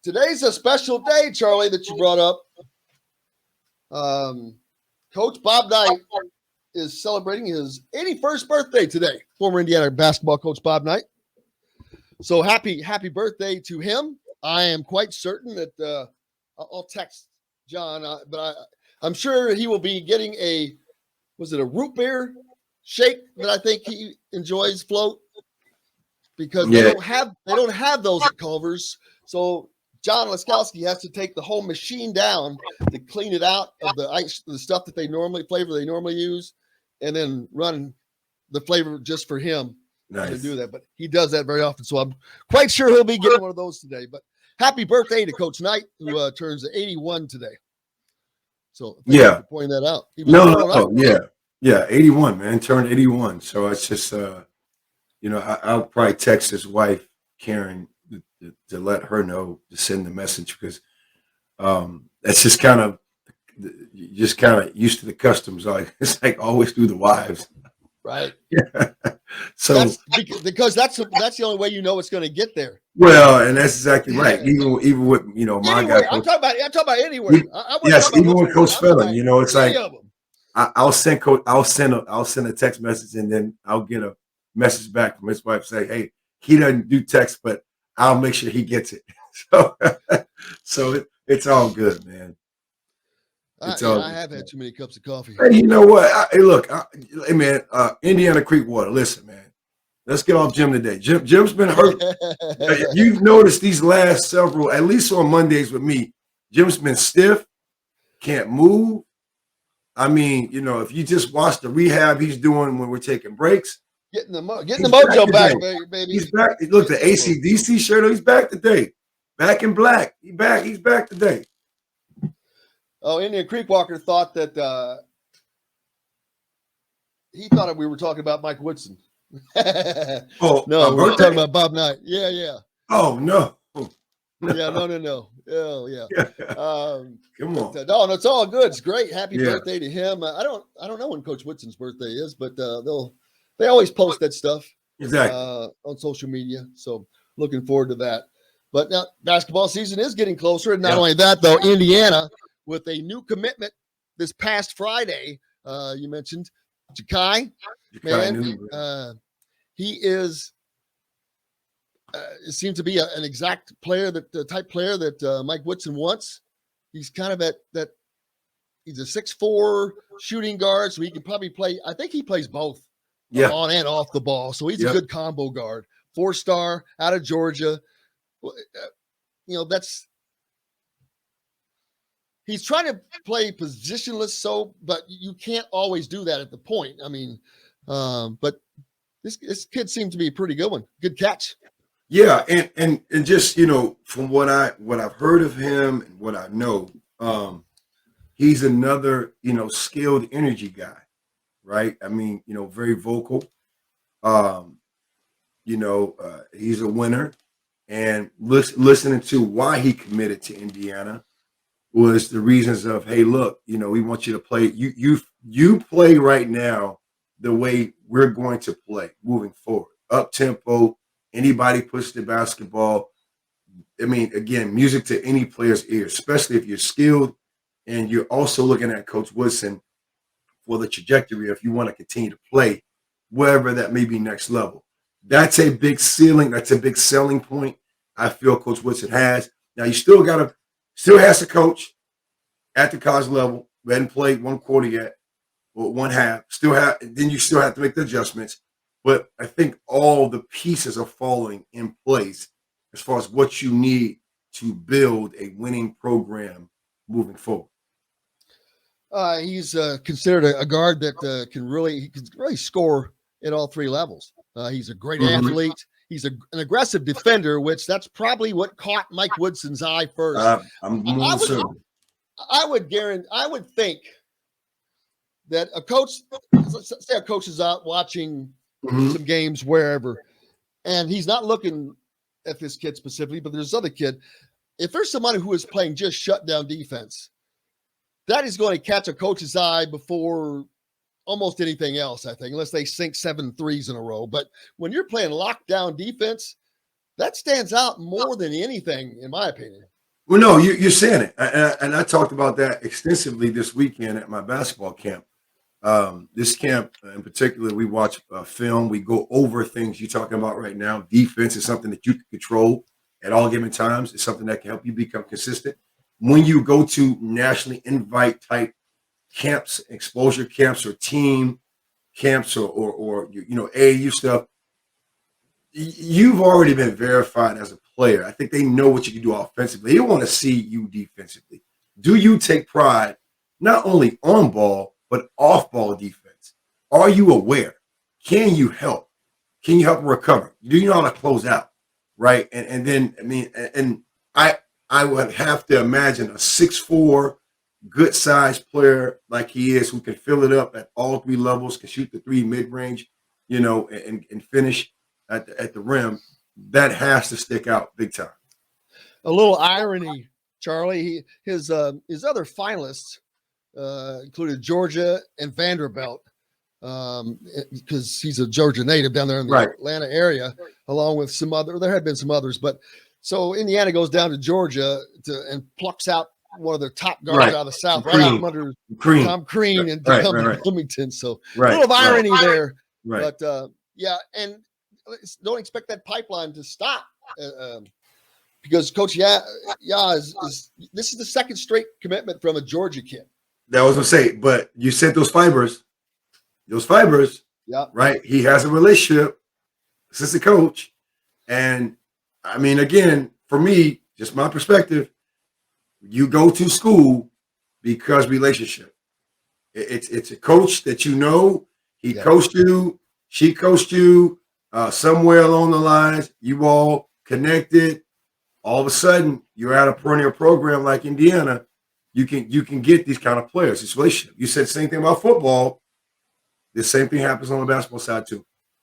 Today's a special day, Charlie, that you brought up. Coach Bob Knight is celebrating his 81st birthday today. Former Indiana basketball coach Bob Knight. So happy birthday to him. I am quite certain that I'll text John, but I'm sure he will be getting a root beer shake that I think he enjoys float because they don't have those at Culver's. So John Laskowski has to take the whole machine down to clean it out of the ice, the stuff that they normally use, and then run the flavor just for him to do that. But he does that very often, so I'm quite sure he'll be getting one of those today. But happy birthday to Coach Knight, who turns 81 today. So thank you for pointing that out. Yeah, 81, man, turned 81. So it's just, I'll probably text his wife, Karen, to let her know, to send the message, because that's just kind of used to the customs. Like it's like always through the wives, right? Yeah. So because that's the only way you know it's going to get there. Well, and that's exactly right. Even with my anywhere, guy. I'm talking about anywhere. Yes, even with Coach Spelling, it's like I'll send a text message, and then I'll get a message back from his wife saying, "Hey, he doesn't do text, but I'll make sure he gets it." So it's all good, man. I have had too many cups of coffee. Hey, you know what? Hey, man, Indiana Creek Water. Listen, man. Let's get off Jim today. Jim's been hurt. You've noticed these last several, at least on Mondays with me, Jim's been stiff, can't move. I mean, if you just watch the rehab he's doing when we're taking breaks. Getting the mojo back, baby. He's back. Look, the AC/DC shirt, he's back today. Back in black. He's back today. Oh, Indian Creek Walker thought that he thought we were talking about Mike Woodson. Oh no, we're talking about Bob Knight. Yeah. Oh no. Yeah, no. Oh yeah. Come on. No, it's all good. It's great. Happy birthday to him. I don't know when Coach Woodson's birthday is, but they always post that stuff on social media. So looking forward to that. But now basketball season is getting closer, and not only that though, Indiana with a new commitment this past Friday. You mentioned Jakai Newton. He is. It seems to be an exact player, the type player that Mike Woodson wants. He's kind of at that. He's a 6'4" shooting guard, so he can probably play. I think he plays both, on and off the ball. So he's a good combo guard. 4-star out of Georgia. He's trying to play positionless, but you can't always do that at the point. I mean, but this kid seemed to be a pretty good one. Good catch. Yeah, and just from what I've heard of him and what I know, he's another skilled energy guy, right? I mean, very vocal. He's a winner, and listening to why he committed to Indiana was the reasons of, hey, look, we want you to play. You play right now the way we're going to play moving forward, up tempo. Anybody push the basketball. I mean, again, music to any player's ear, especially if you're skilled and you're also looking at Coach Woodson for the trajectory if you want to continue to play wherever that may be next level. That's a big ceiling. That's a big selling point I feel Coach Woodson has. Now, you still has to coach at the college level. We hadn't played one quarter yet, or one half. Then you still have to make the adjustments. But I think all the pieces are falling in place as far as what you need to build a winning program moving forward. He's considered a guard that can really score at all three levels. He's a great athlete. He's an aggressive defender, which that's probably what caught Mike Woodson's eye first. I would think that a coach, say a coach is out watching some games wherever, and he's not looking at this kid specifically, but there's other kid. If there's somebody who is playing just shutdown defense, that is going to catch a coach's eye before almost anything else, I think, unless they sink 7 threes in a row. But when you're playing lockdown defense, that stands out more than anything, in my opinion. Well, no, you're saying it, and I talked about that extensively this weekend at my basketball camp. This camp in particular, we watch film, we go over things you're talking about right now. Defense is something that you can control at all given times. It's something that can help you become consistent. When you go to nationally invite type camps, exposure camps, or team camps, or AAU stuff, you've already been verified as a player. I think they know what you can do offensively. They want to see you defensively. Do you take pride not only on ball, but off ball defense? Are you aware? Can you help? Can you help recover? Do you know how to close out? Right. And then, I mean, and I would have to imagine a 6'4", good sized player like he is, who can fill it up at all three levels, can shoot the three mid-range, and finish at the rim. That has to stick out big time. A little irony, Charlie. His other finalists included Georgia and Vanderbilt, because he's a Georgia native down there in the Atlanta area, along with some other. There had been some others, but so Indiana goes down to Georgia and plucks out one of their top guards out of the South, right out from under Tom Crean and Wilmington. So a little irony there, but and don't expect that pipeline to stop. Because Coach is this is the second straight commitment from a Georgia kid. That was gonna say, but you sent those fibers, right? He has a relationship, assistant coach, and I mean, again, for me, just my perspective, you go to school because relationship. It's a coach that you know. He coached you, she coached you. Somewhere along the lines, you all connected. All of a sudden, you're at a perennial program like Indiana. You can get these kind of players. It's relationship. You said the same thing about football. The same thing happens on the basketball side too.